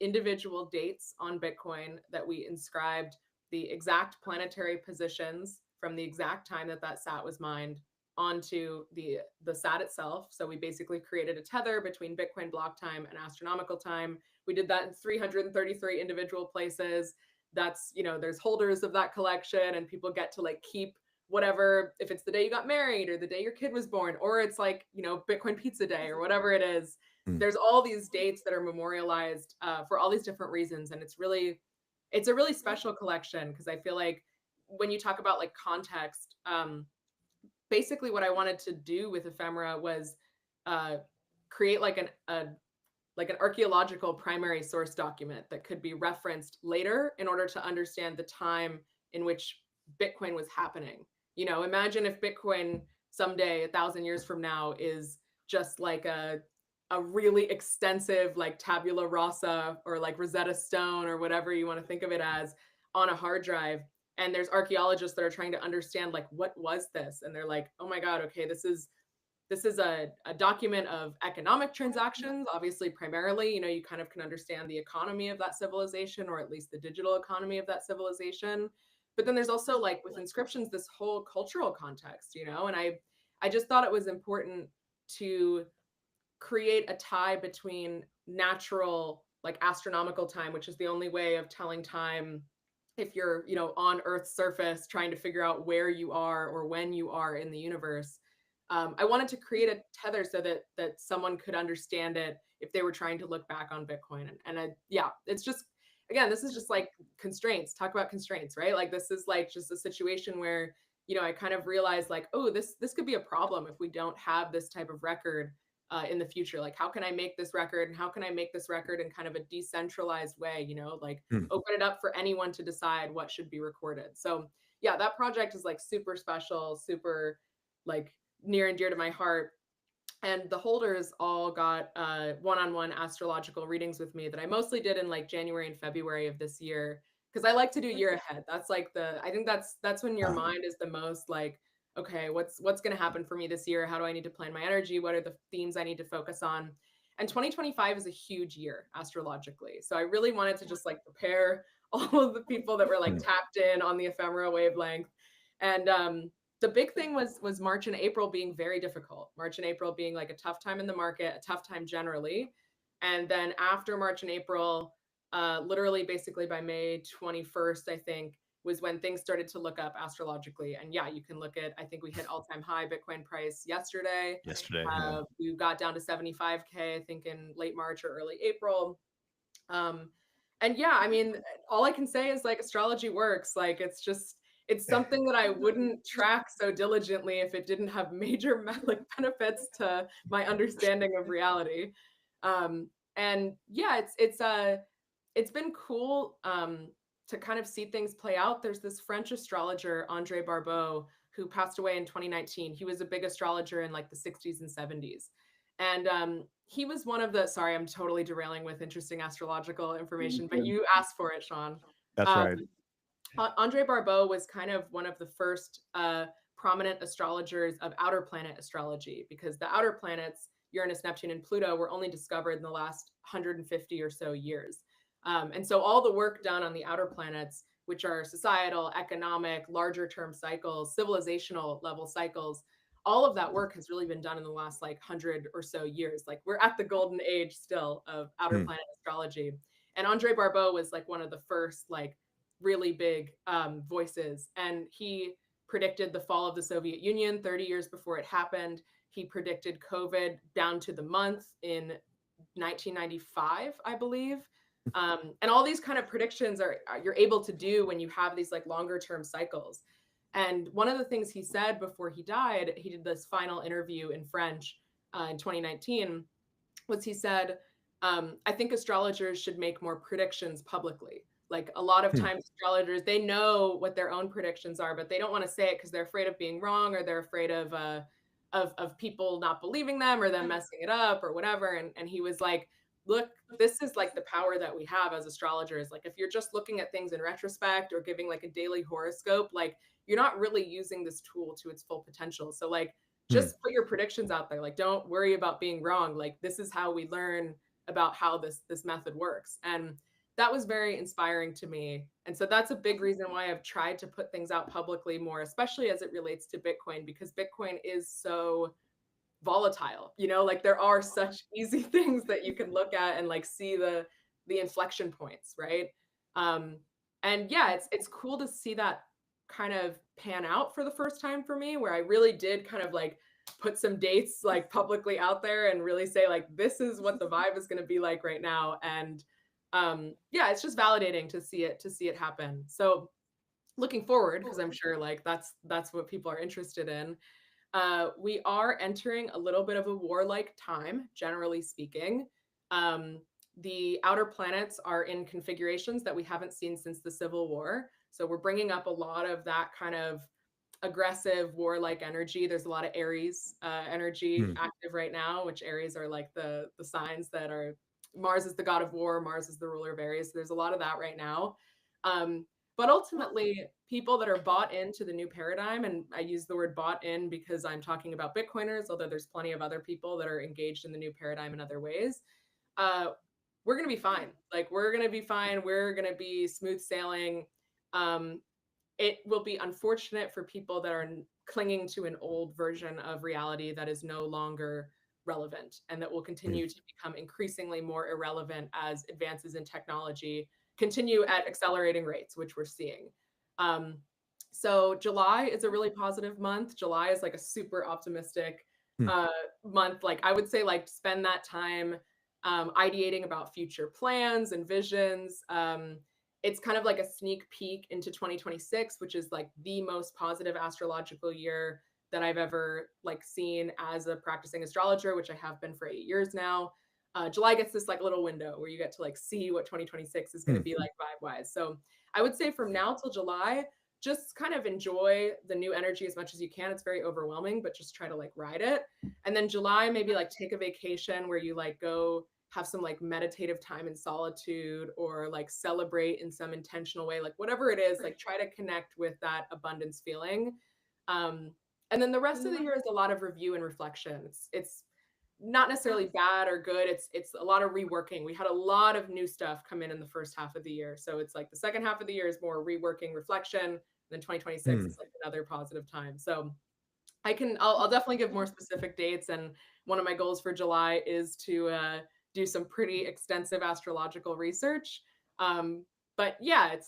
individual dates on Bitcoin that we inscribed the exact planetary positions from the exact time that that sat was mined onto the sat itself. So we basically created a tether between Bitcoin block time and astronomical time. We did that in 333 individual places. That's, you know, there's holders of that collection and people get to like keep whatever, if it's the day you got married or the day your kid was born, or it's like, you know, Bitcoin pizza day or whatever it is. There's all these dates that are memorialized for all these different reasons. And it's a really special collection because I feel like when you talk about like context, basically what I wanted to do with Ephemera was create like an archaeological primary source document that could be referenced later in order to understand the time in which Bitcoin was happening. You know, imagine if Bitcoin someday, 1,000 years from now, is just like a really extensive like tabula rasa or like Rosetta Stone or whatever you want to think of it as on a hard drive. And there's archaeologists that are trying to understand like what was this, and they're like, oh my God, okay, this is a document of economic transactions, obviously primarily. You know, you kind of can understand the economy of that civilization, or at least the digital economy of that civilization. But then there's also like with inscriptions this whole cultural context, you know. And I just thought it was important to create a tie between natural like astronomical time, which is the only way of telling time if you're, you know, on Earth's surface trying to figure out where you are or when you are in the universe. I wanted to create a tether so that someone could understand it if they were trying to look back on Bitcoin. Yeah, it's just, again, this is just like constraints. Talk about constraints, right? Like this is like just a situation where, you know, I kind of realized like, oh, this could be a problem if we don't have this type of record in the future. Like, how can I make this record, and how can I make this record in kind of a decentralized way, you know, like open it up for anyone to decide what should be recorded. So yeah, that project is like super special, super like near and dear to my heart. And the holders all got one-on-one astrological readings with me that I mostly did in like January and February of this year, because I like to do year ahead. That's like I think that's when your mind is the most like, okay, what's going to happen for me this year? How do I need to plan my energy? What are the themes I need to focus on? And 2025 is a huge year astrologically. So I really wanted to just like prepare all of the people that were like tapped in on the ephemera wavelength. And the big thing was March and April being very difficult. March and April being like a tough time in the market, a tough time generally. And then after March and April, literally basically by May 21st, I think, was when things started to look up astrologically. And yeah, you can look at, I think we hit all-time high Bitcoin price yesterday. We got down to 75K, I think in late March or early April. And yeah, I mean, all I can say is like astrology works. Like it's something that I wouldn't track so diligently if it didn't have major like benefits to my understanding of reality. And yeah, it's been cool to kind of see things play out. There's this French astrologer, André Barbeau, who passed away in 2019. He was a big astrologer in like the 60s and 70s. And he was one of the, sorry, I'm totally derailing with interesting astrological information, but you asked for it, Sean. That's right. André Barbeau was kind of one of the first prominent astrologers of outer planet astrology, because the outer planets, Uranus, Neptune, and Pluto, were only discovered in the last 150 or so years. And so all the work done on the outer planets, which are societal, economic, larger term cycles, civilizational level cycles, all of that work has really been done in the last like 100 or so years. Like we're at the golden age still of outer planet astrology. And André Barbeau was like one of the first like really big voices. And he predicted the fall of the Soviet Union 30 years before it happened. He predicted COVID down to the month in 1995, I believe. And all these kind of predictions are you're able to do when you have these like longer term cycles. And one of the things he said before he died, he did this final interview in French in 2019, was he said, I think astrologers should make more predictions publicly. Like a lot of times astrologers, they know what their own predictions are, but they don't want to say it because they're afraid of being wrong, or they're afraid of people not believing them or them messing it up or whatever. And he was like, look, this is like the power that we have as astrologers. Like if you're just looking at things in retrospect or giving like a daily horoscope, like you're not really using this tool to its full potential. So like just put your predictions out there. Like don't worry about being wrong. Like this is how we learn about how this method works. And that was very inspiring to me. And so that's a big reason why I've tried to put things out publicly more, especially as it relates to Bitcoin, because Bitcoin is so volatile, you know, like there are such easy things that you can look at and like see the inflection points, right? And yeah, it's cool to see that kind of pan out for the first time for me, where I really did kind of like put some dates like publicly out there and really say like this is what the vibe is going to be like right now. And yeah, it's just validating to see it happen. So looking forward, because I'm sure like that's what people are interested in. We are entering a little bit of a warlike time, generally speaking. The outer planets are in configurations that we haven't seen since the Civil War. So we're bringing up a lot of that kind of aggressive warlike energy. There's a lot of Aries energy active right now, which Aries are like the signs that are, Mars is the god of war, Mars is the ruler of Aries. So there's a lot of that right now. But ultimately, people that are bought into the new paradigm, and I use the word bought in because I'm talking about Bitcoiners, although there's plenty of other people that are engaged in the new paradigm in other ways, we're going to be fine. Like, we're going to be fine. We're going to be smooth sailing. It will be unfortunate for people that are clinging to an old version of reality that is no longer relevant and that will continue to become increasingly more irrelevant as advances in technology continue at accelerating rates, which we're seeing. So July is a really positive month. July is like a super optimistic month. Like I would say like spend that time ideating about future plans and visions. It's kind of like a sneak peek into 2026, which is like the most positive astrological year that I've ever like seen as a practicing astrologer, which I have been for 8 years now. July gets this like little window where you get to like see what 2026 is going to be like vibe wise. So I would say from now till July, just kind of enjoy the new energy as much as you can. It's very overwhelming, but just try to like ride it. And then July, maybe like take a vacation where you like go have some like meditative time in solitude, or like celebrate in some intentional way, like whatever it is, like try to connect with that abundance feeling. And then the rest of the year is a lot of review and reflection. It's not necessarily bad or good. It's a lot of reworking. We had a lot of new stuff come in the first half of the year. So it's like the second half of the year is more reworking, reflection. And then 2026 is like another positive time. So I'll definitely give more specific dates. And one of my goals for July is to do some pretty extensive astrological research. But yeah, it's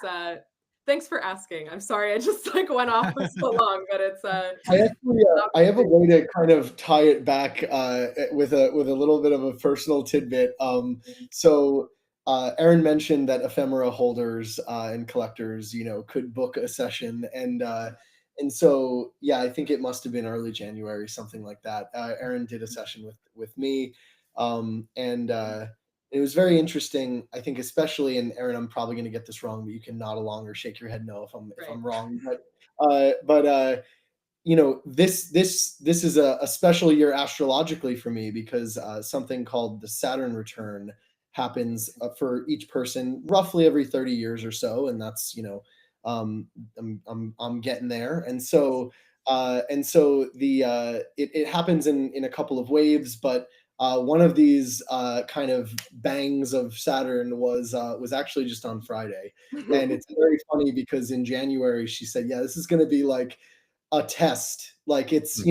thanks for asking. I'm sorry I just like went off for so long, but it's I have a way to kind of tie it back with a little bit of a personal tidbit. So Aaron mentioned that ephemera holders and collectors, could book a session, and so yeah, I think it must have been early January, something like that. Aaron did a session with me, and it was very interesting. I think, especially, and Aaron, I'm probably going to get this wrong, but you can nod along or shake your head no if I'm wrong. But this is a special year astrologically for me, because something called the Saturn return happens for each person roughly every 30 years or so, and that's I'm getting there, and so it happens in a couple of waves, but one of these kind of bangs of Saturn was actually just on Friday, and it's very funny because in January she said, "Yeah, this is going to be like a test, like it's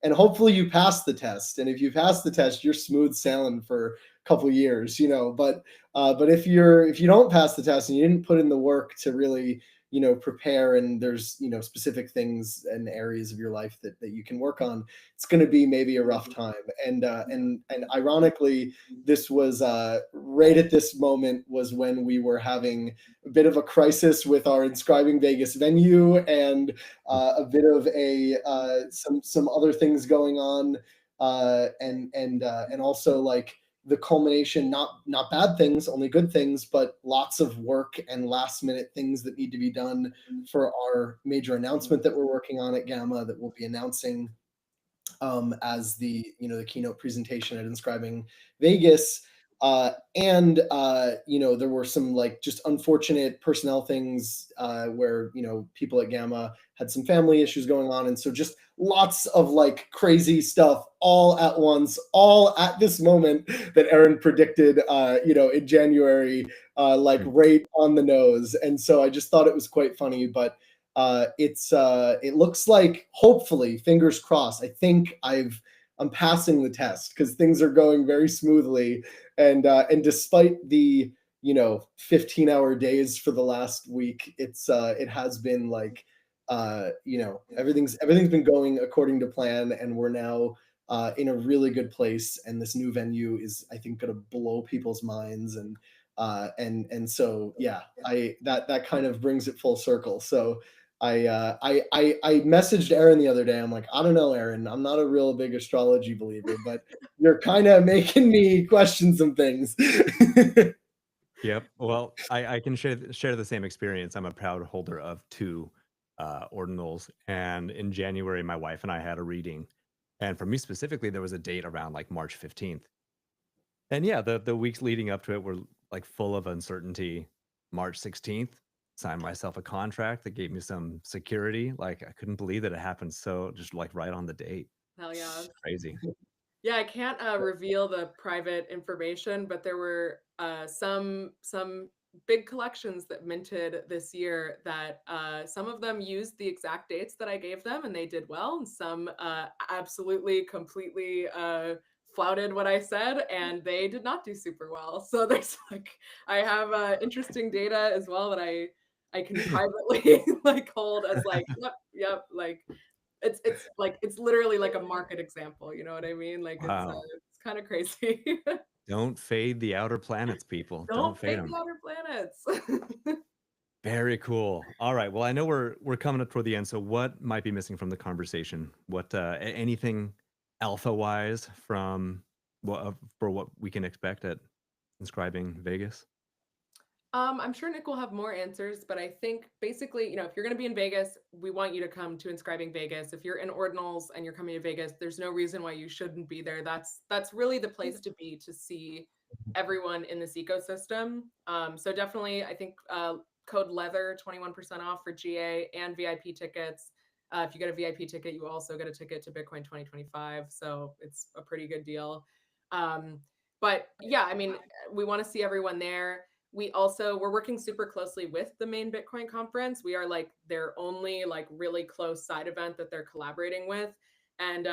and hopefully you pass the test, and if you pass the test, you're smooth sailing for a couple of years, but if you don't pass the test and you didn't put in the work to really prepare, and there's specific things and areas of your life that you can work on, it's going to be maybe a rough time." And ironically, this was right at this moment was when we were having a bit of a crisis with our Inscribing Vegas venue, and a bit of some other things going on, and also like the culmination, not bad things, only good things, but lots of work and last minute things that need to be done for our major announcement that we're working on at Gamma, that we'll be announcing as the keynote presentation at Inscribing Vegas. And there were some like just unfortunate personnel things where people at Gamma had some family issues going on, and so just lots of like crazy stuff all at once, all at this moment that Aaron predicted in January, like right on the nose. And so I just thought it was quite funny, but it looks like, hopefully, fingers crossed, I think I'm passing the test, because things are going very smoothly, and despite the 15-hour days for the last week, it has been like everything's been going according to plan, and we're now in a really good place, and this new venue is, I think, going to blow people's minds, and so yeah, that kind of brings it full circle. So I messaged Aaron the other day. I'm like, I don't know, Aaron, I'm not a real big astrology believer, but you're kind of making me question some things. Yep. Well, I can share the same experience. I'm a proud holder of 2 ordinals, and in January, my wife and I had a reading, and for me specifically, there was a date around like March 15th. And yeah, the weeks leading up to it were like full of uncertainty. March 16th, signed myself a contract that gave me some security. Like, I couldn't believe that it happened so just like right on the date. Hell yeah. Crazy. Yeah, I can't reveal the private information, but there were some big collections that minted this year that some of them used the exact dates that I gave them, and they did well, and some absolutely completely flouted what I said, and they did not do super well. So there's like, I have interesting data as well that I can privately like hold as like yep, like it's like it's literally like a market example, you know what I mean? Like Wow. it's kind of crazy. Don't fade the outer planets, people. Don't Don't fade fake them. the outer planets. Very cool. All right. Well, I know we're coming up toward the end. So, what might be missing from the conversation? What anything alpha wise from what for what we can expect at Inscribing Vegas? I'm sure Nick will have more answers, but I think basically, if you're going to be in Vegas, we want you to come to Inscribing Vegas. If you're in Ordinals and you're coming to Vegas, there's no reason why you shouldn't be there. That's really the place to be, to see everyone in this ecosystem. So definitely, I think code Leather 21% off for GA and VIP tickets. If you get a VIP ticket, you also get a ticket to Bitcoin 2025. So it's a pretty good deal. But yeah, I mean, we want to see everyone there. We're working super closely with the main Bitcoin conference. We are like their only like really close side event that they're collaborating with. And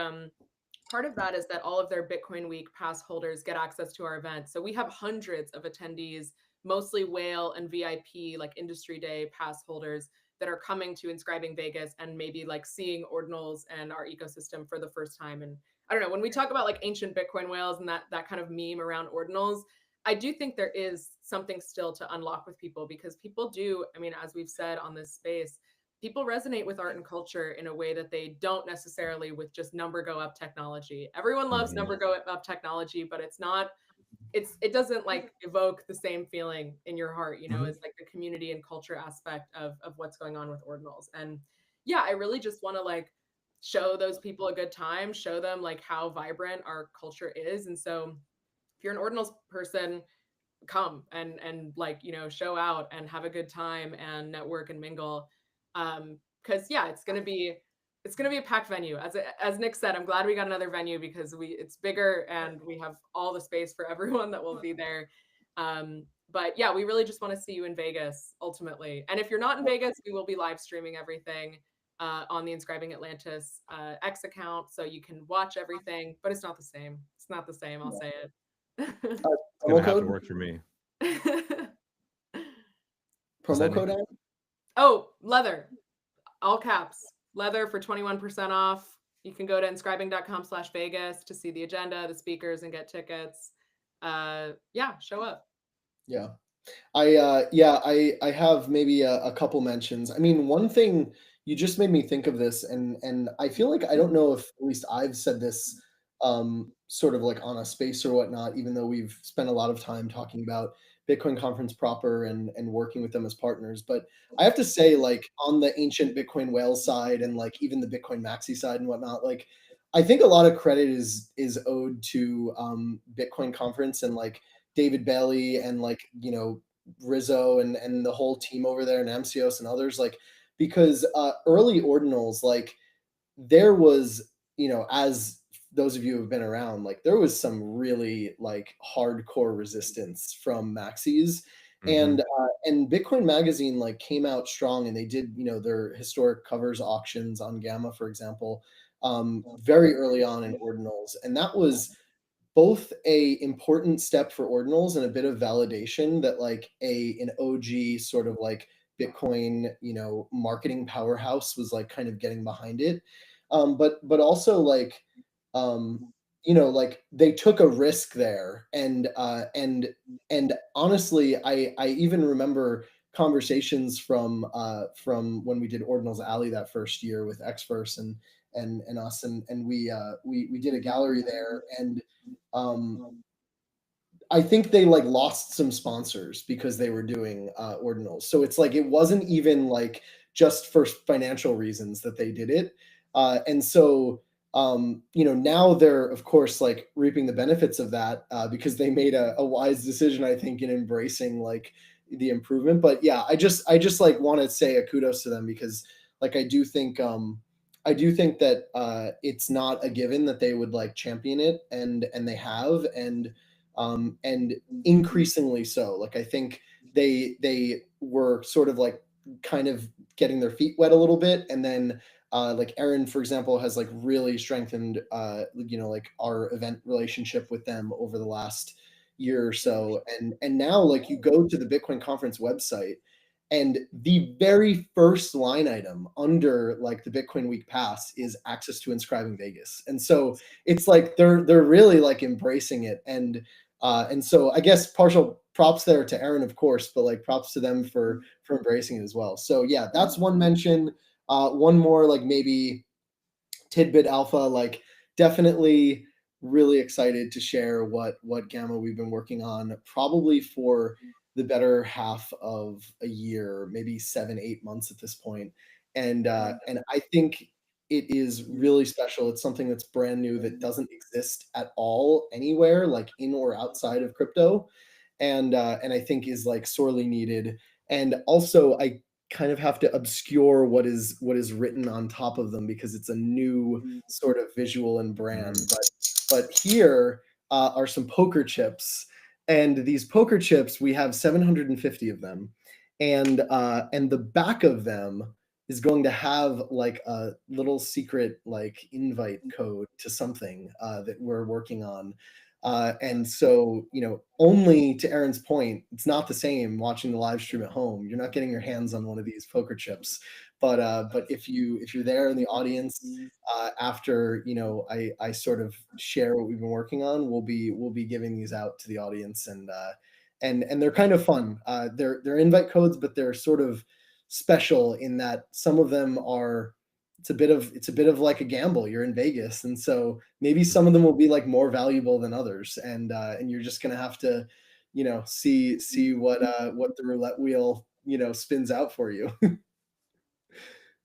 part of that is that all of their Bitcoin Week pass holders get access to our event. So we have hundreds of attendees, mostly whale and VIP, like industry day pass holders that are coming to Inscribing Vegas and maybe like seeing Ordinals and our ecosystem for the first time. And I don't know, when we talk about like ancient Bitcoin whales and that kind of meme around Ordinals, I do think there is something still to unlock with people, because people do, I mean, as we've said on this space, people resonate with art and culture in a way that they don't necessarily with just number go up technology. Everyone loves number go up technology, but it doesn't like evoke the same feeling in your heart, as like the community and culture aspect of what's going on with Ordinals. And yeah, I really just want to like show those people a good time, show them like how vibrant our culture is. And so if you're an Ordinals person, come and like, show out and have a good time and network and mingle. Because yeah, it's gonna be a packed venue. As Nick said, I'm glad we got another venue because it's bigger and we have all the space for everyone that will be there. But yeah, we really just want to see you in Vegas ultimately. And if you're not in Vegas, we will be live streaming everything on the Inscribing Atlantis X account, so you can watch everything. But it's not the same. It's not the same. I'll say it. It's gonna have to work for me. Promo code? Oh, Leather, all caps, Leather for 21% off. You can go to inscribing.com/Vegas to see the agenda, the speakers, and get tickets. Yeah, show up. Yeah. I have maybe a couple mentions. I mean, one thing, you just made me think of this, and I feel like I don't know if at least I've said this sort of like on a space or whatnot, even though we've spent a lot of time talking about Bitcoin conference proper and working with them as partners. But I have to say, like on the ancient Bitcoin whale side and like even the Bitcoin maxi side and whatnot, like I think a lot of credit is owed to Bitcoin conference and like David Bailey and like, Rizzo and the whole team over there and MCOs and others, like, because early ordinals, like there was, as those of you who have been around, like there was some really like hardcore resistance from maxis. And Bitcoin Magazine like came out strong, and they did, their historic covers auctions on Gamma, for example, very early on in ordinals. And that was both a important step for ordinals and a bit of validation that like an OG sort of like Bitcoin, marketing powerhouse was like kind of getting behind it. But also like, like they took a risk there. And honestly, I even remember conversations from when we did Ordinals Alley that first year with Xverse and us, and we did a gallery there. And I think they like lost some sponsors because they were doing ordinals. So it's like it wasn't even like just for financial reasons that they did it. And so now they're of course like reaping the benefits of that because they made a wise decision, I think, in embracing like the improvement. But yeah, I just like want to say a kudos to them, because like I do think that it's not a given that they would like champion it, and they have, and increasingly so. Like I think they were sort of like kind of getting their feet wet a little bit, and then like Aaron, for example, has like really strengthened like our event relationship with them over the last year or so. And now like you go to the Bitcoin conference website, and the very first line item under like the Bitcoin Week Pass is access to Inscribing Vegas. And so it's like they're really like embracing it. And so I guess partial props there to Aaron, of course, but like props to them for embracing it as well. So yeah, that's one mention. One more, like maybe tidbit alpha, like definitely really excited to share what Gamma we've been working on probably for the better half of a year, maybe 7, 8 months at this point. And I think it is really special. It's something that's brand new that doesn't exist at all anywhere, like in or outside of crypto, and I think is like sorely needed. And also, I kind of have to obscure what is written on top of them because it's a new sort of visual and brand. But here are some poker chips, and these poker chips, we have 750 of them, and the back of them is going to have like a little secret like invite code to something that we're working on. And so, only to Aaron's point, it's not the same watching the live stream at home. You're not getting your hands on one of these poker chips. But if you're there in the audience after I sort of share what we've been working on, we'll be giving these out to the audience, and they're kind of fun. They're invite codes, but they're sort of special in that some of them are it's a bit of like a gamble. You're in Vegas, and so maybe some of them will be like more valuable than others, and you're just gonna have to see what the roulette wheel spins out for you.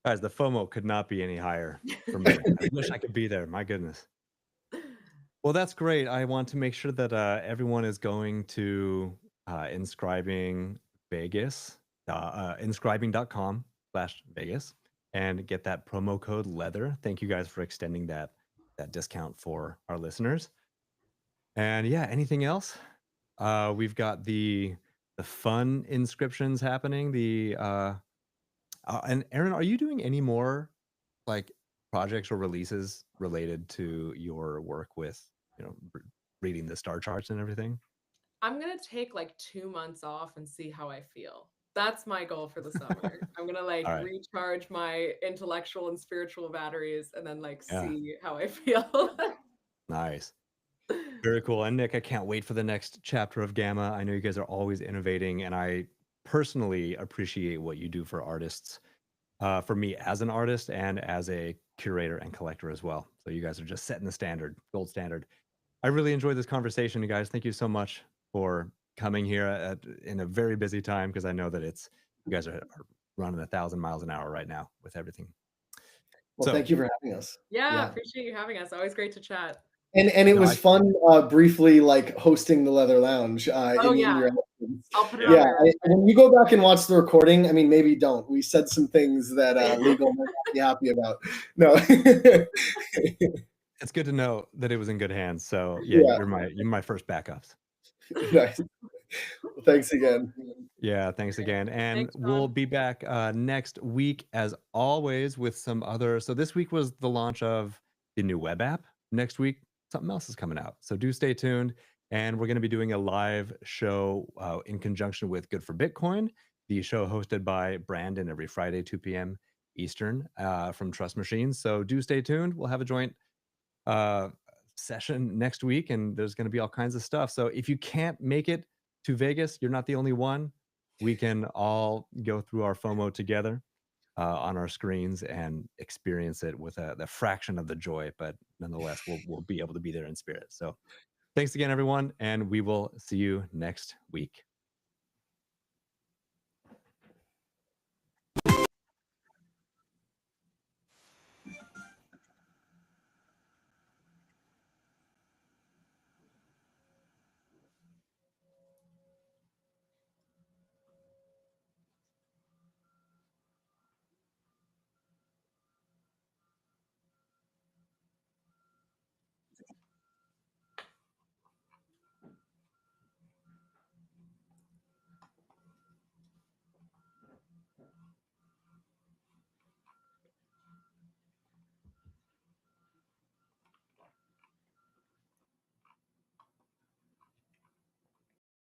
Guys, the FOMO could not be any higher for me. I wish I could be there. My goodness. Well, that's great. I want to make sure that everyone is going to Inscribing Vegas, inscribing.com/Vegas, and get that promo code leather. Thank you guys for extending that discount for our listeners. And yeah, anything else? We've got the fun inscriptions happening. And Aaron, are you doing any more like projects or releases related to your work with reading the star charts and everything? I'm gonna take like 2 months off and see how I feel. That's my goal for the summer. I'm gonna like All right. recharge my intellectual and spiritual batteries and then like Yeah. see how I feel. Nice. Very cool. And Nick, I can't wait for the next chapter of Gamma. I know you guys are always innovating, and I personally appreciate what you do for artists, for me as an artist and as a curator and collector as well. So you guys are just setting the standard, gold standard. I really enjoyed this conversation, you guys. Thank you so much for coming here in a very busy time, because I know that you guys are running 1,000 miles an hour right now with everything. Well, So thank you for having us. Yeah, appreciate you having us. Always great to chat. And it No, was fun briefly like hosting the Leather Lounge Oh in yeah, your absence. I'll put it Yeah, on there. when you go back and watch the recording, I mean, maybe don't. We said some things that legal might not be happy about. No. it's good to know that it was in good hands. So yeah, Yeah. you're my first backups. Nice. Well, thanks again. Yeah, thanks again. And Thanks, we'll Sean. be back next week as always with some other. So this week was the launch of the new web app. Next week, something else is coming out. So do stay tuned. And we're going to be doing a live show in conjunction with Good for Bitcoin, the show hosted by Brandon every Friday, 2 p.m. Eastern from Trust Machines. So do stay tuned. We'll have a joint session next week, and there's going to be all kinds of stuff. So if you can't make it to Vegas, you're not the only one. We can all go through our FOMO together on our screens and experience it with the fraction of the joy, but nonetheless, we'll be able to be there in spirit. So thanks again, everyone, and we will see you next week.